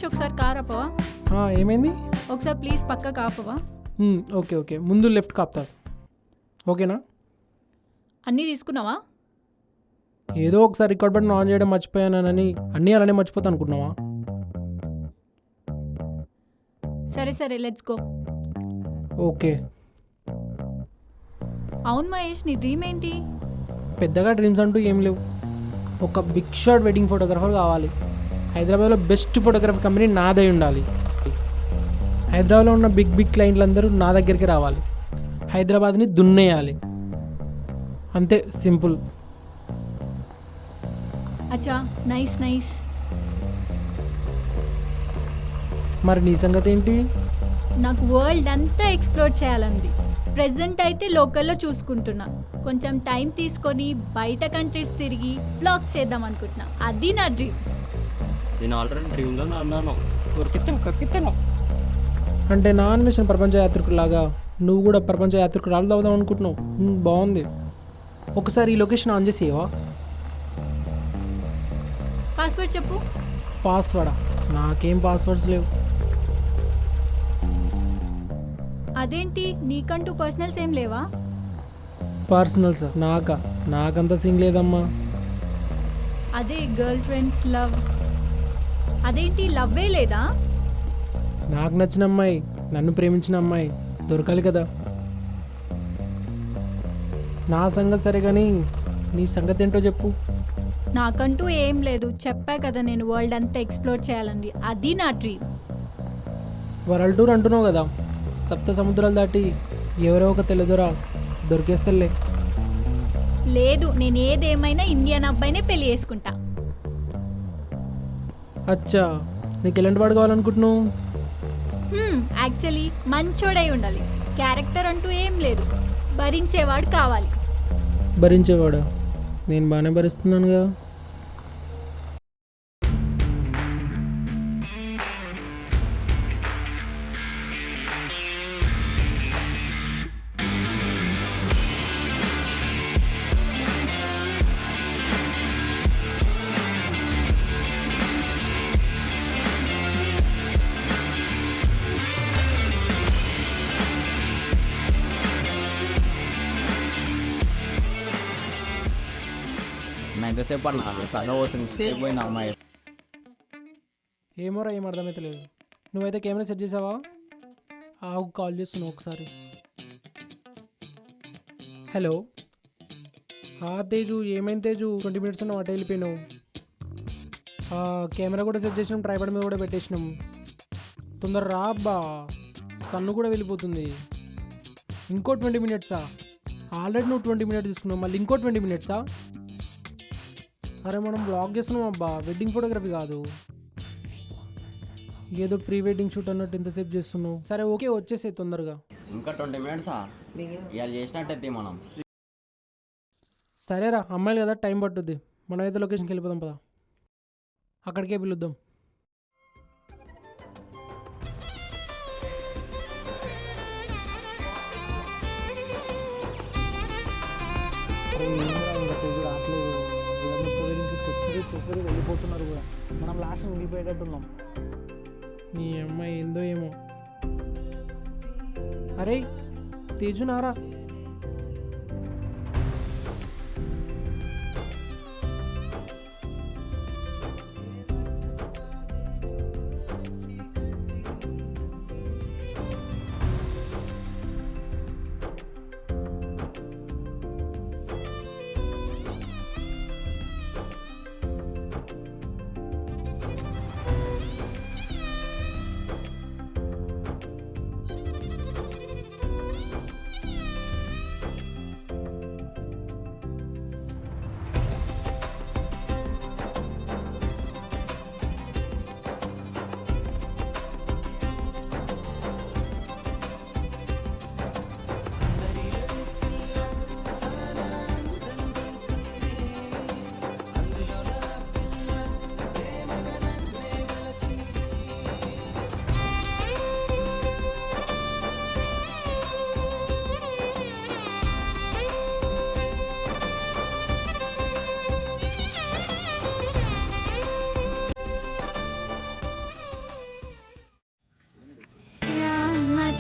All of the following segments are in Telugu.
ఆకాష్ ఒకసారి కార్ ఆపవా? ఏమైంది? ఒకసారి ప్లీజ్ పక్కకు ఆపవా? ఓకే ఓకే, ముందు లెఫ్ట్ కాపుతా. ఓకేనా? అన్నీ తీసుకున్నావా? ఏదో ఒకసారి రికార్డ్ బటన్ ఆన్ చేయడం మర్చిపోయానని అన్నీ అలానే మర్చిపోతా అనుకుంటున్నావా? సరే సరే, లెట్స్ గో. ఓకే. అవును మహేష్, నీ డ్రీమ్ ఏంటి? పెద్దగా డ్రీమ్స్ అంటూ ఏం లేవు. ఒక బిగ్ షాట్ వెడ్డింగ్ ఫోటోగ్రాఫర్ కావాలి. హైదరాబాద్లో బెస్ట్ ఫోటోగ్రఫీ కంపెనీ నాదై ఉండాలి. హైదరాబాద్లో ఉన్న బిగ్ బిగ్ క్లయింట్లు అందరూ నా దగ్గరికి రావాలి. హైదరాబాద్ని దున్నేయాలి. అంతే, సింపుల్. అచ్చా, నైస్ నైస్. మరి నీ సంగతి ఏంటి? నాకు వరల్డ్ అంతా ఎక్స్ప్లోర్ చేయాలంది. ప్రెజెంట్ అయితే లోకల్లో చూసుకుంటున్నా. కొంచెం టైం తీసుకొని బయట కంట్రీస్ తిరిగి బ్లాగ్స్ చేద్దాం అనుకుంటున్నా. అది నా డ్రీమ్. నేను ఆల్రెడీ డ్రీమ్లో అన్నాను, కొరికిస్తాను. అంటే నా అన్వేషణ ప్రపంచ యాత్రికులాగా నువ్వు కూడా ప్రపంచ యాత్రికురాలు అవుదాం అనుకుంటున్నావు. బాగుంది. ఒకసారి ఈ లొకేషన్ ఆన్ చేసేవా? పాస్వర్డ్ చెప్పు. పాస్వర్డా? నాకేం పాస్వర్డ్స్ లేవు. అదేంటి, నీకంటూ పర్సనల్స్ ఏం లేవా? పర్సనల్స్ నాకంత సీన్ లేదమ్మా. అదే గర్ల్ ఫ్రెండ్స్, లవ్. అదేంటి, లవ్వే లేదా? నాకు నచ్చిన అమ్మాయి, నన్ను ప్రేమించిన అమ్మాయి దొరకాలి కదా. నా సంగతి సరే కానీ నీ సంగతి ఏంటో చెప్పు. నాకంటూ ఏం లేదు, చెప్పా కదా నేను వరల్డ్ అంతా ఎక్స్ప్లోర్ చేయాలంది. అది నా డ్రీమ్. వరల్డ్ టూర్ అంటున్నావు కదా, సప్త సముద్రాలు దాటి ఎవరో ఒక తెల్లదొర దొరికేస్తలే. లేదు, నేను ఏదేమైనా ఇండియన్ అబ్బాయినే పెళ్లి చేసుకుంటా. అచ్చా, నీకు ఎలాంటి వాడు కావాలనుకుంటున్నావు? యాక్చువల్లీ మంచోడై ఉండాలి. క్యారెక్టర్ అంటూ ఏం లేదు, భరించేవాడు కావాలి. భరించేవాడా? నేను బాగానే భరిస్తున్నానుగా. ఎంతసేపు అన్నా సగం వస్తుంది పోయిన అమ్మాయి. ఏమోరా, ఏం అర్థమైతే లేదు. నువ్వైతే కెమెరా సెట్ చేసావా? ఆగు, కాల్ చేస్తున్నావు ఒకసారి. హలో. తేజు, ఏమైంది తేజు? 20 minutes అన్న అటు వెళ్ళిపోయినావు. కెమెరా కూడా సెట్ చేసినాం, ట్రైపాడ్ మీద కూడా పెట్టేసినాం. తొందర రా అబ్బా, సన్ను కూడా వెళ్ళిపోతుంది. ఇంకో 20 minutes? ఆల్రెడీ నువ్వు 20 minutes తీసుకున్నావు, మళ్ళీ ఇంకో 20 minutes? అరే మనం బ్లాగ్ చేస్తున్నాం అబ్బా, వెడ్డింగ్ ఫోటోగ్రఫీ కాదు. ఏదో ప్రీ వెడ్డింగ్ షూట్ అన్నట్టు ఇంతసేపు చేస్తున్నావు. సరే ఓకే, వచ్చేసే తొందరగా. ఇంకా 20 minutes ఇవాళ చేసినట్టయితే మనం. సరేరా, అమ్మాయిలు కదా, టైం పట్టుద్ది. మనం అయితే లొకేషన్కి వెళ్ళిపోదాం పదా, అక్కడికే పిలుద్దాం. చేసేది వెళ్ళిపోతున్నారు కూడా, మనం లాస్ట్ ఉండిపోయేటట్టున్నాం. నీ అమ్మాయి ఏందో ఏమో. అరే తేజు, నారా.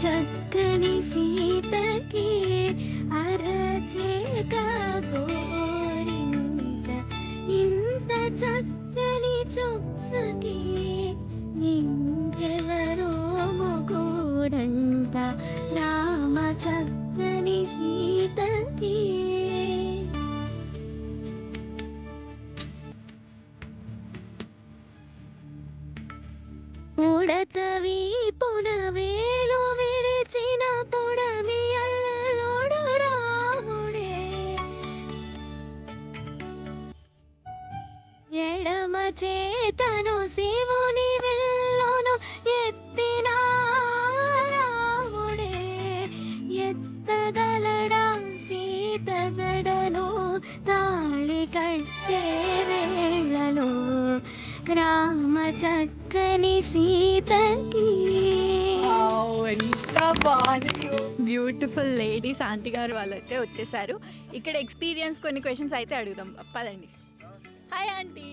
చక్కని సీతకి అరచేత గోరింట ఇంత చక్కని చొక్కకి ఇంకెవరో మొగోడంట రామ చక్కని సీతకి. ఉడతవి పునవేలు విరిచిన పొడమి అల్లోడు రాముడే ఎడమ చేతను శివుని విల్లును ఎత్తిన రాముడే ఎత్తగలడా సీత జడను తాళి కట్టే వేళలో గ్రామ చక్కని సీతకి. ఎంత బాగుంది. బ్యూటిఫుల్ లేడీస్ ఆంటీ గారు వాళ్ళైతే వచ్చేసారు. ఇక్కడ ఎక్స్పీరియన్స్ కొన్ని క్వశ్చన్స్ అయితే అడుగుదాం, పదండి. Hi aunty.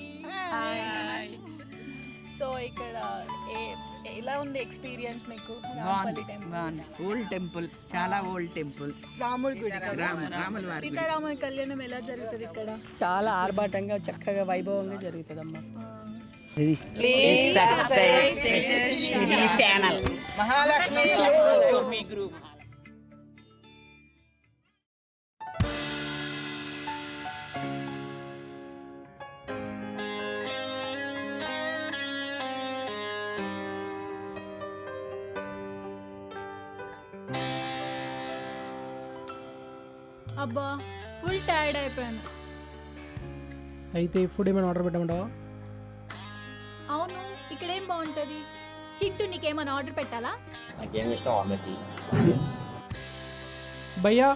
సో ఇక్కడ ఎలా ఉంది ఎక్స్పీరియన్స్ మీకు? బాగుంది. ఓల్డ్ టెంపుల్, చాలా ఓల్డ్ టెంపుల్. రాముడి గుడి కదా? రాముల వారి గుడి. సీతారాముల కళ్యాణం ఎలా జరుగుతుంది ఇక్కడ? చాలా ఆర్భాటంగా చక్కగా వైభవంగా జరుగుతుందమ్మా. మహాలక్ష్మి గ్రూప్. అబ్బా ఫుల్ టైర్డ్ అయిపోయాను. అయితే ఫుడ్ ఏమైనా ఆర్డర్ పెట్టమంటావా? అవును, ఇక్కడేం బాగుంటుంది? చింటూ నీకేమైనా ఆర్డర్ పెట్టాలా? నాకేం ఇష్టం ఆమెకి. భయ్యా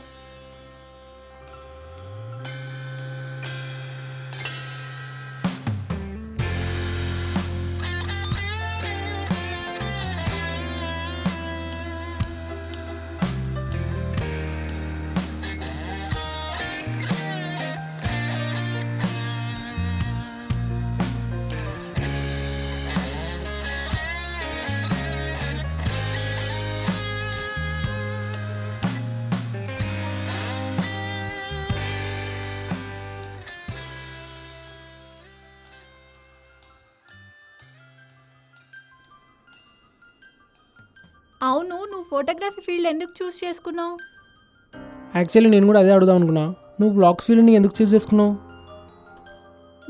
అవును, నువ్వు ఫోటోగ్రఫీ ఫీల్డ్ ఎందుకు చూస్ చేసుకున్నావు? యాక్చువల్లీ నేను కూడా అదే అడుగుదాం అనుకున్నా. నువ్వు వ్లాగ్స్ ఫీల్డ్ని ఎందుకు చూస్ చేసుకున్నావు?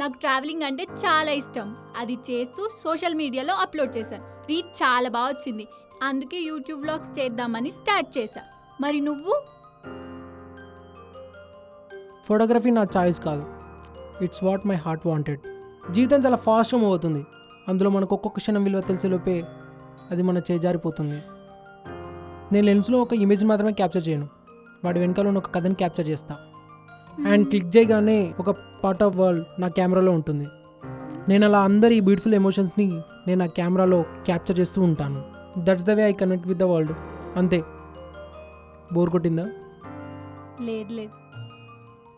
నాకు ట్రావెలింగ్ అంటే చాలా ఇష్టం. అది చేస్తూ సోషల్ మీడియాలో అప్లోడ్ చేశాను. రీచ్ చాలా బాగా వచ్చింది. అందుకే యూట్యూబ్ వ్లాగ్స్ చేద్దామని స్టార్ట్ చేశా. మరి నువ్వు? ఫోటోగ్రఫీ నా చాయిస్ కాదు, it's what my heart wanted. జీవితం చాలా ఫాస్ట్గా మూవ్ అవుతుంది. అందులో మనకు ఒక్కొక్క క్షణం విలువ తెలిసేలోపే అది మన చేజారిపోతుంది. నేను లెన్స్లో ఒక ఇమేజ్ మాత్రమే క్యాప్చర్ చేయను, వాడి వెనకాల ఉన్న ఒక కథని క్యాప్చర్ చేస్తా. అండ్ క్లిక్ చేయగానే ఒక పార్ట్ ఆఫ్ వరల్డ్ నా కెమెరాలో ఉంటుంది. నేను అలా అందరి ఈ బ్యూటిఫుల్ ఎమోషన్స్ని నేను ఆ కెమెరాలో క్యాప్చర్ చేస్తూ ఉంటాను. That's the way I connect with the world. అంతే. బోర్ కొట్టిందా? లేదు,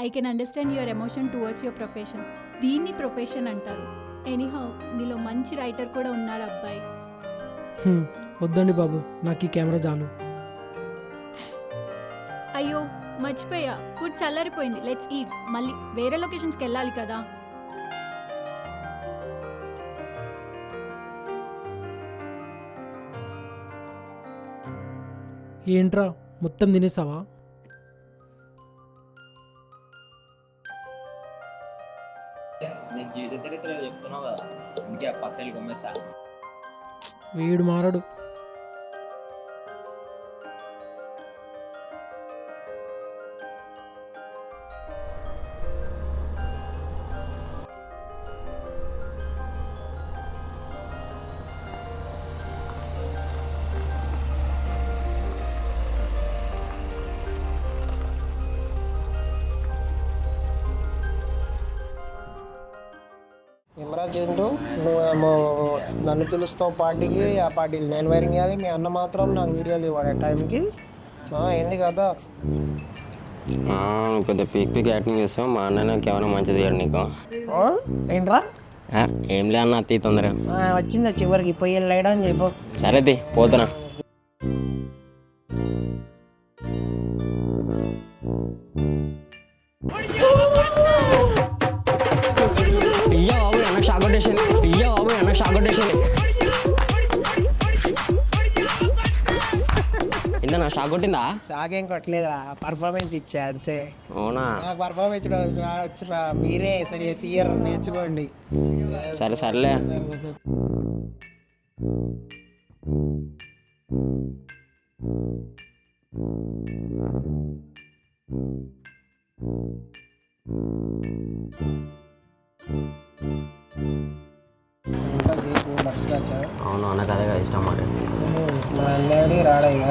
I can understand your emotion towards your profession. దీన్ని ప్రొఫెషన్ అంటారు. ఎనీహౌ, నీలో మంచి రైటర్ కూడా ఉన్నాడు అబ్బాయి. వద్దండి బాబు, నాకు ఈ కెమెరా చాలు. అయ్యో మర్చిపోయా, ఫుడ్ చల్లారిపోయింది. Let's eat. మళ్ళీ వేరే లొకేషన్స్కి వెళ్ళాలి కదా. ఏంట్రా మొత్తం తినేసావా? నీకు జీవిత చరిత్ర చెప్తున్నావు కదా, అందుకే పక్కకి కొమ్మేసా. వీడు మారడు. కెమెరా చింటూ నువ్వేమో నన్ను పిలుస్తావు పార్టీకి, ఆ పార్టీలు నేను వైరింగ్ చేయాలి. మీ అన్న మాత్రం నాకు వీడియోలు ఇవ్వడే టైంకి. ఏంది కదా కొద్దిగా పీక్ యాక్టింగ్ చేస్తావు. మా అన్న కెమెరా మంచిది ఇయ్యాడు నీకు. ఏంట్రా? ఏం లే అన్న, అతి తొందరగా వచ్చిందా చివరికి? పోయి వెళ్ళాడు అని చెప్పు. సరేది పోతున్నా. షాక్ కొట్టేసింది. ఏంటన్నా షాక్ కొట్టిందా? సాగేం కొట్టలేదురా, పర్ఫార్మెన్స్ ఇచ్చా అంతే. అవునా? నాకు పర్ఫార్మెన్స్ వచ్చురా, మీరే సరే తీయర్ నేర్చుకోండి. సరే సర్లే. అవును అన్నకు అదే ఇష్టం మరి. మన అన్నయ్యడి రాడయ్యా,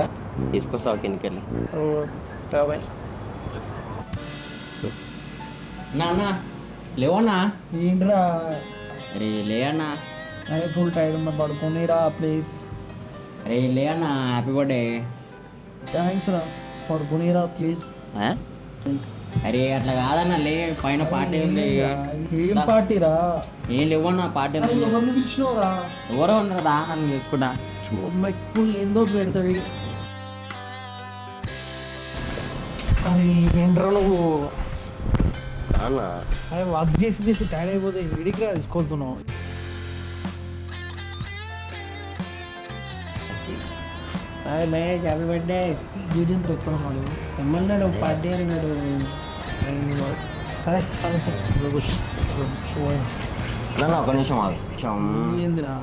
తీసుకొస్తావు కిందికి వెళ్ళి. అన్నా లేవన్నా. ఏంట్రా? అరే లే అన్నా. అరే ఫుల్ టైర్డ్ ఉన్నా, పడుకోనిరా ప్లీజ్. అరే లే అన్నా, హ్యాపీ బర్త్డే. థ్యాంక్స్ రా, పడుకోనిరా ప్లీజ్. అరే అట్లా కాదన్నా, లే పైన పార్టీ ఉంది. ఏం పార్టీరా? ఏం లేవన్నా పార్టీ. ఎవరిని పిలిచినవురా? ఎవరో ఉండరు దా, నన్ను చూసుకుంటా. ఏందో పెడతాడు. అరే ఏంట్రా నువ్వు? అన్నా అరే వర్క్ చేసి టైర్డ్ అయిపోతే విడిగా తీసుకొస్తున్నావు. అరే మహేష్ హ్యాపీ బర్త్డే. వీడియో ఎక్కడ ఉన్నాడు? ఏమన్నాడు పార్టీ అని నాడు. సరే నన్ను ఒక నిమిషం ఆగు. ఏందిరా?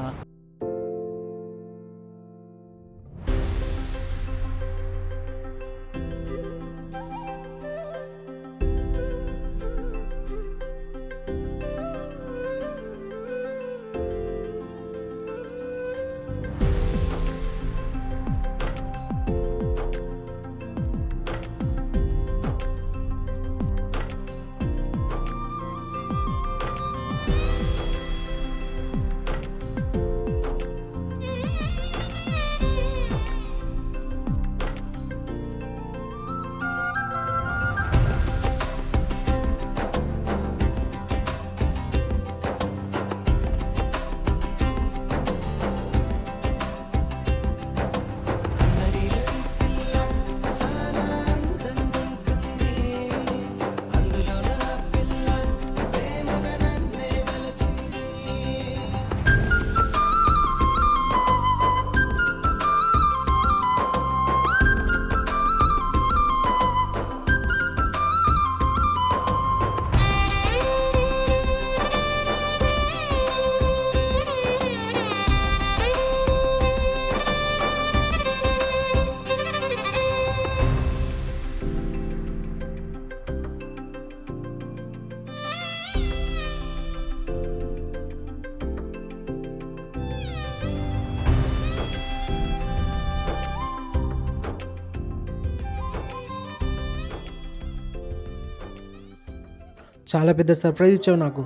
చాలా పెద్ద సర్ప్రైజ్ ఇచ్చావు నాకు.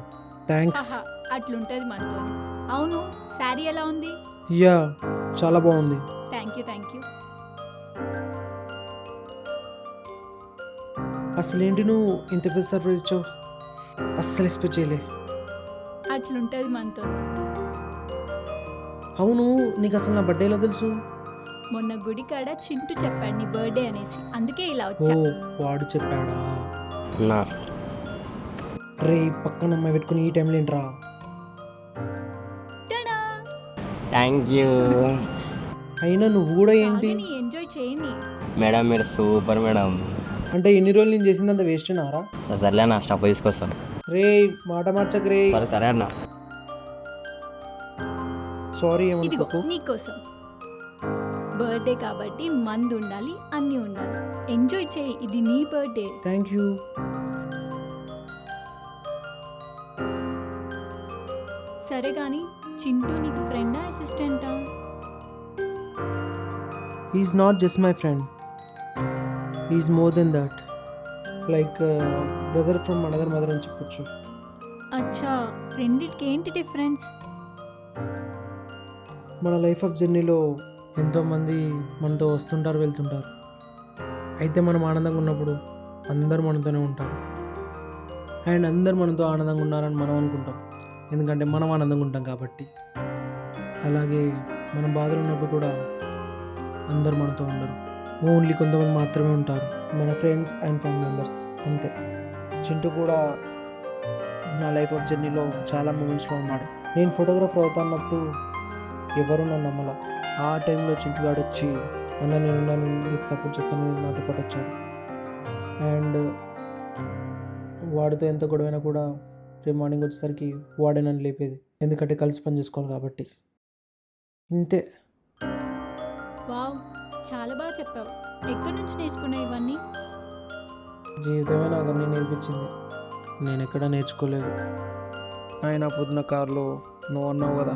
థ్యాంక్స్. అట్లుంటది మనతో. అవును, శారీ ఎలా ఉంది? యా చాలా బాగుంది. Thank you. అసలేంటి నువ్వు ఇంత పెద్ద సర్ప్రైజ్ ఇచ్చావు? అస్సలు ఎక్స్పెక్ట్ చేయలే. అట్లుంటది మనతో. అవును, నీకు అసలు నా బర్త్డే ఎలా తెలుసు? మొన్న గుడి కాడ చింటూ చెప్పాడు నీ బర్త్డే అనేసి, అందుకే ఇలా ఓ వచ్చా. వాడు చెప్పాడా? అన్నా రే పక్కన అమ్మాయి పెట్టుకుని ఈ టైంలో ఏంట్రా? టడా! థ్యాంక్ యూ అయినా నువ్వు కూడా ఏంటి? తాగని, ఎంజాయ్ చేయని. మేడం, మీరు సూపర్ మేడం. అంటే ఎన్ని రోజులు నేను చేసిందంత వేస్ట్ నారా? సర్లే అన్న, స్టఫ్ తీసుకొస్తాను. రే మాట మార్చక రే. సరే అన్న. సారీ ఇదిగో ఏమనుకోకు. నీకోసం. బర్త్డే కాబట్టి మందు ఉండాలి, అన్నీ ఉండాలి. ఎంజాయ్ చేయి, ఇది నీ బర్త్డే. Thank you. సరే కానీ చింటూ నీకు ఫ్రెండా అసిస్టెంటా? Is not just my friend, is more then that. Like brother from another mother అని చెప్పొచ్చు. అచ్చా, రెండిటికి ఏంటి డిఫరెన్స్? మన లైఫ్ ఆఫ్ జర్నీలో ఎంతోమంది మనతో వస్తుంటారు, వెళ్తుంటారు. అయితే మనం ఆనందంగా ఉన్నప్పుడు అందరూ మనతోనే ఉంటారు. అండ్ అందరు మనతో ఆనందంగా ఉన్నారని మనం అనుకుంటాం, ఎందుకంటే మనం ఆనందంగా ఉంటాం కాబట్టి. అలాగే మనం బాధలు ఉన్నప్పుడు కూడా అందరు మనతో ఉండరు, ఓన్లీ కొంతమంది మాత్రమే ఉంటారు, మన ఫ్రెండ్స్ అండ్ ఫ్యామిలీ మెంబర్స్ అంతే. చింటూ కూడా నా లైఫ్ ఆఫ్ జర్నీలో చాలా మూమెంట్స్లో ఉన్నాడు. నేను ఫోటోగ్రాఫర్ అవుతున్నప్పుడు ఎవరు నన్ను నమ్మల. ఆ టైంలో చింటుగాడు వచ్చి అన్న నేను నీకు సపోర్ట్ చేస్తాను నాతో పాటు వచ్చాడు. అండ్ వాడితో ఎంత గొడవైనా కూడా రేపు మార్నింగ్ వచ్చేసరికి వాడే నన్ను లేపేది, ఎందుకంటే కలిసి పని చేసుకోవాలి కాబట్టి. ఇంతే. వావ్, చాలా బాగా చెప్పావు. ఎక్కడి నుంచి నేర్చుకున్నావు ఇవన్నీ? జీవితమే నాకు అన్నీ నేర్పించింది. నేను ఎక్కడా నేర్చుకోలేదు. ఆయన పొద్దున కారులో నువ్వు అన్నావు కదా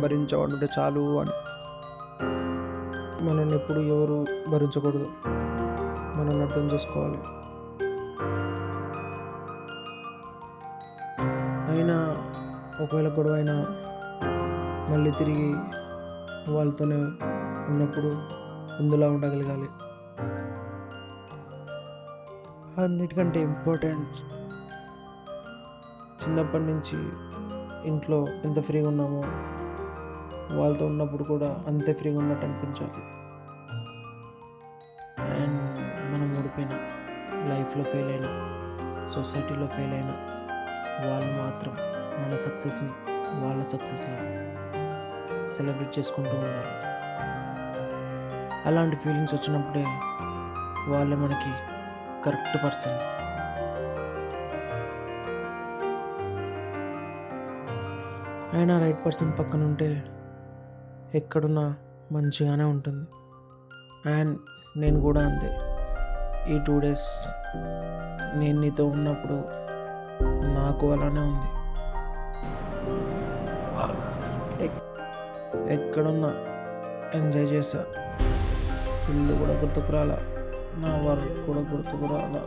భరించేవాడుంటే చాలు అని. మనల్ని ఎప్పుడు ఎవరు భరించకూడదు, మనం అర్థం చేసుకోవాలి. అయినా ఒకవేళ గొడవ అయినా మళ్ళీ తిరిగి వాళ్ళతోనే ఉన్నప్పుడు ముందులా ఉండగలగాలి. అన్నిటికంటే ఇంపార్టెంట్, చిన్నప్పటి నుంచి ఇంట్లో ఎంత ఫ్రీగా ఉన్నామో వాళ్ళతో ఉన్నప్పుడు కూడా అంతే ఫ్రీగా ఉన్నట్టు అనిపించాలి. అండ్ మనం ఓడిపోయినా, లైఫ్లో ఫెయిల్ అయినా, సొసైటీలో ఫెయిల్ అయినా వాళ్ళు మాత్రం మన సక్సెస్ని వాళ్ళ సక్సెస్లా సెలబ్రేట్ చేసుకుంటూ ఉండాలి. అలాంటి ఫీలింగ్స్ వచ్చినప్పుడే వాళ్ళే మనకి కరెక్ట్ పర్సన్. అయినా రైట్ పర్సన్ పక్కన ఉంటే ఎక్కడున్నా మంచిగానే ఉంటుంది. అండ్ నేను కూడా అంతే. ఈ 2 days నేను నీతో ఉన్నప్పుడు నాకు అలానే ఉంది. ఎక్కడున్నా ఎంజాయ్ చేశా. ఇల్లు కూడా గుర్తుకు రాలా, నా వర్క్ కూడా గుర్తుకు రాలా.